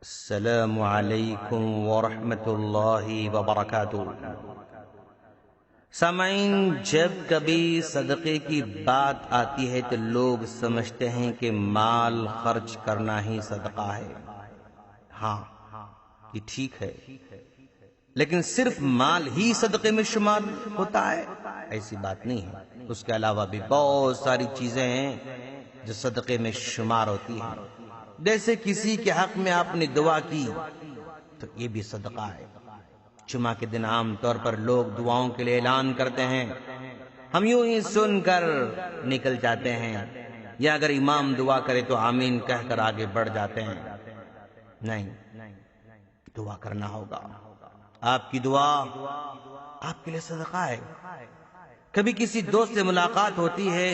السلام علیکم ورحمۃ اللہ وبرکاتہ۔ سامعین، جب کبھی صدقے کی بات آتی ہے تو لوگ سمجھتے ہیں کہ مال خرچ کرنا ہی صدقہ ہے۔ ہاں، یہ ٹھیک ہے، لیکن صرف مال ہی صدقے میں شمار ہوتا ہے؟ ایسی بات نہیں ہے۔ اس کے علاوہ بھی بہت ساری چیزیں ہیں جو صدقے میں شمار ہوتی ہیں۔ جیسے کسی کے حق میں آپ نے دعا کی تو یہ بھی صدقہ ہے۔ جمعہ کے دن عام طور پر لوگ دعاؤں کے لیے اعلان کرتے ہیں، ہم یوں ہی سن کر نکل جاتے ہیں، یا اگر امام دعا کرے تو آمین کہہ کر آگے بڑھ جاتے ہیں۔ نہیں، دعا کرنا ہوگا۔ آپ کی دعا آپ کے لیے صدقہ ہے۔ کبھی کسی دوست سے ملاقات ہوتی ہے،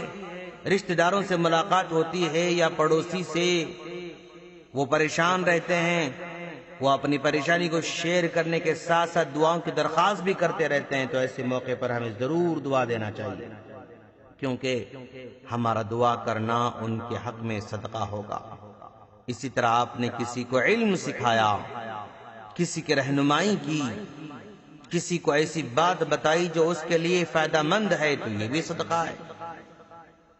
رشتہ داروں سے ملاقات ہوتی ہے، یا پڑوسی سے، وہ پریشان رہتے ہیں، وہ اپنی پریشانی کو شیئر کرنے کے ساتھ ساتھ دعاؤں کی درخواست بھی کرتے رہتے ہیں، تو ایسے موقع پر ہمیں ضرور دعا دینا چاہیے، کیونکہ ہمارا دعا کرنا ان کے حق میں صدقہ ہوگا۔ اسی طرح آپ نے کسی کو علم سکھایا، کسی کی رہنمائی کی، کسی کو ایسی بات بتائی جو اس کے لیے فائدہ مند ہے، تو یہ بھی صدقہ ہے۔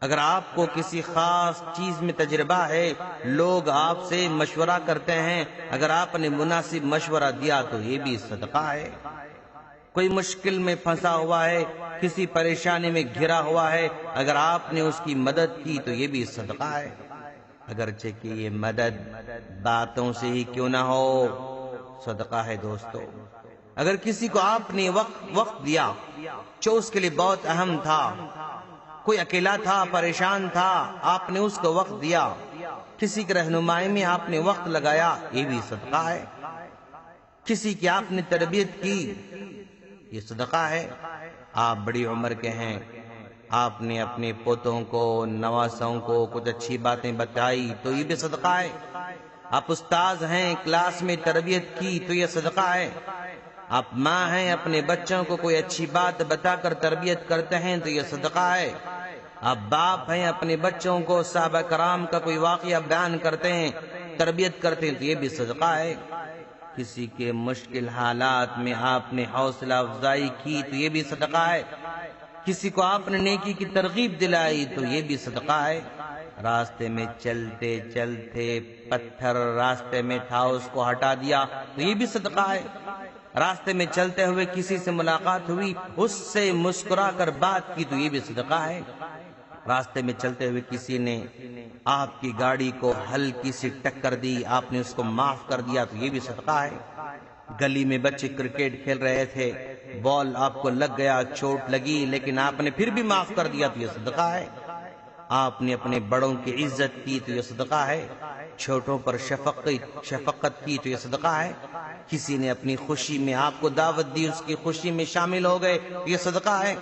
اگر آپ کو کسی خاص چیز میں تجربہ ہے، لوگ آپ سے مشورہ کرتے ہیں، اگر آپ نے مناسب مشورہ دیا تو یہ بھی صدقہ ہے۔ کوئی مشکل میں پھنسا ہوا ہے، کسی پریشانی میں گھرا ہوا ہے، اگر آپ نے اس کی مدد کی تو یہ بھی صدقہ ہے، اگرچہ کہ یہ مدد باتوں سے ہی کیوں نہ ہو، صدقہ ہے دوستو۔ اگر کسی کو آپ نے وقت دیا جو اس کے لیے بہت اہم تھا، کوئی اکیلا تھا، پریشان تھا، آپ نے اس کو وقت دیا، کسی کی رہنمائی میں آپ نے وقت لگایا، یہ بھی صدقہ ہے۔ کسی کی آپ نے تربیت کی، یہ صدقہ ہے۔ آپ بڑی عمر کے ہیں، آپ نے اپنے پوتوں کو، نواسوں کو کچھ اچھی باتیں بتائی تو یہ بھی صدقہ ہے۔ آپ استاذ ہیں، کلاس میں تربیت کی تو یہ صدقہ ہے۔ آپ ماں ہیں، اپنے بچوں کو کوئی اچھی بات بتا کر تربیت کرتے ہیں تو یہ صدقہ ہے۔ آپ باپ ہیں، اپنے بچوں کو صحابہ کرام کا کوئی واقعہ بیان کرتے ہیں، تربیت کرتے ہیں تو یہ بھی صدقہ ہے۔ کسی کے مشکل حالات میں آپ نے حوصلہ افزائی کی تو یہ بھی صدقہ ہے۔ کسی کو آپ نے نیکی کی ترغیب دلائی تو یہ بھی صدقہ ہے۔ راستے میں چلتے چلتے پتھر راستے میں تھا، اس کو ہٹا دیا تو یہ بھی صدقہ ہے۔ راستے میں چلتے ہوئے کسی سے ملاقات ہوئی، اس سے مسکرا کر بات کی تو یہ بھی صدقہ ہے۔ راستے میں چلتے ہوئے کسی نے آپ کی گاڑی کو ہلکی سی ٹکر دی، آپ نے اس کو معاف کر دیا تو یہ بھی صدقہ ہے۔ گلی میں بچے کرکٹ کھیل رہے تھے، بال آپ کو لگ گیا، چوٹ لگی، لیکن آپ نے پھر بھی معاف کر دیا تو یہ صدقہ ہے۔ آپ نے اپنے بڑوں کی عزت کی تو یہ صدقہ ہے۔ چھوٹوں پر شفقت کی تو یہ صدقہ ہے۔ کسی نے اپنی خوشی میں آپ کو دعوت دی، اس کی خوشی میں شامل ہو گئے تو یہ صدقہ ہے۔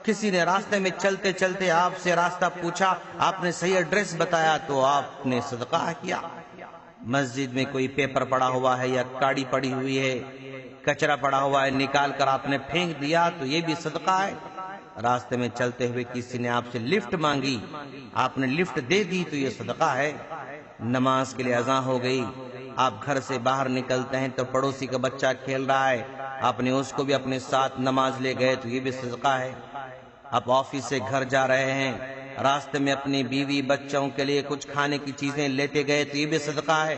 کسی نے راستے میں چلتے چلتے آپ سے راستہ پوچھا، آپ نے صحیح ایڈریس بتایا تو آپ نے صدقہ کیا۔ مسجد میں کوئی پیپر پڑا ہوا ہے یا کاڑی پڑی ہوئی ہے، کچرا پڑا ہوا ہے، نکال کر آپ نے پھینک دیا تو یہ بھی صدقہ ہے۔ راستے میں چلتے ہوئے کسی نے آپ سے لفٹ مانگی، آپ نے لفٹ دے دی تو یہ صدقہ ہے۔ نماز کے لیے اذان ہو گئی، آپ گھر سے باہر نکلتے ہیں تو پڑوسی کا بچہ کھیل رہا ہے، آپ نے اس کو بھی اپنے ساتھ نماز لے گئے تو یہ بھی صدقہ ہے۔ آپ آفس سے گھر جا رہے ہیں، راستے میں اپنی بیوی بچوں کے لیے کچھ کھانے کی چیزیں لیتے گئے تو یہ بھی صدقہ ہے۔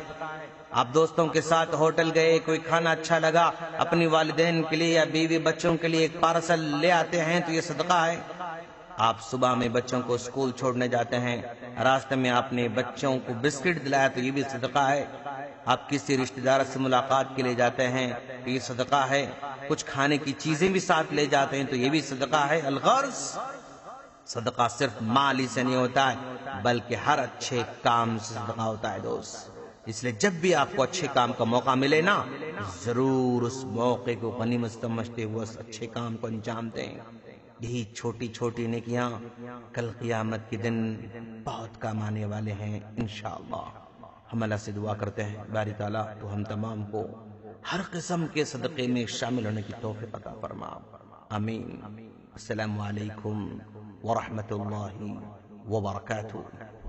آپ دوستوں کے ساتھ ہوٹل گئے، کوئی کھانا اچھا لگا، اپنی والدین کے لیے یا بیوی بچوں کے لیے ایک پارسل لے آتے ہیں تو یہ صدقہ ہے۔ آپ صبح میں بچوں کو اسکول چھوڑنے جاتے ہیں، راستے میں آپ نے بچوں کو بسکٹ دلایا تو یہ بھی صدقہ ہے۔ آپ کسی رشتہ دار سے ملاقات کے لیے جاتے ہیں تو یہ صدقہ ہے۔ کچھ کھانے کی چیزیں بھی ساتھ لے جاتے ہیں تو یہ بھی صدقہ ہے۔ الغرض، صدقہ صرف مال ہی سے نہیں ہوتا ہے، بلکہ ہر اچھے کام سے صدقہ ہوتا ہے دوست۔ اس لیے جب بھی آپ کو اچھے کام کا موقع ملے نا، ضرور اس موقع کو غنیمت سمجھتے ہوئے اس اچھے کام کو انجام دیں۔ یہی چھوٹی چھوٹی نیکیاں کل قیامت کے دن بہت کام آنے والے ہیں انشاءاللہ۔ ہم اللہ سے دعا کرتے ہیں باری تعالیٰ تو ہم تمام کو ہر قسم کے صدقے میں شامل ہونے کی توفیق عطا فرما، آمین۔ السلام علیکم ورحمۃ اللہ وبرکاتہ۔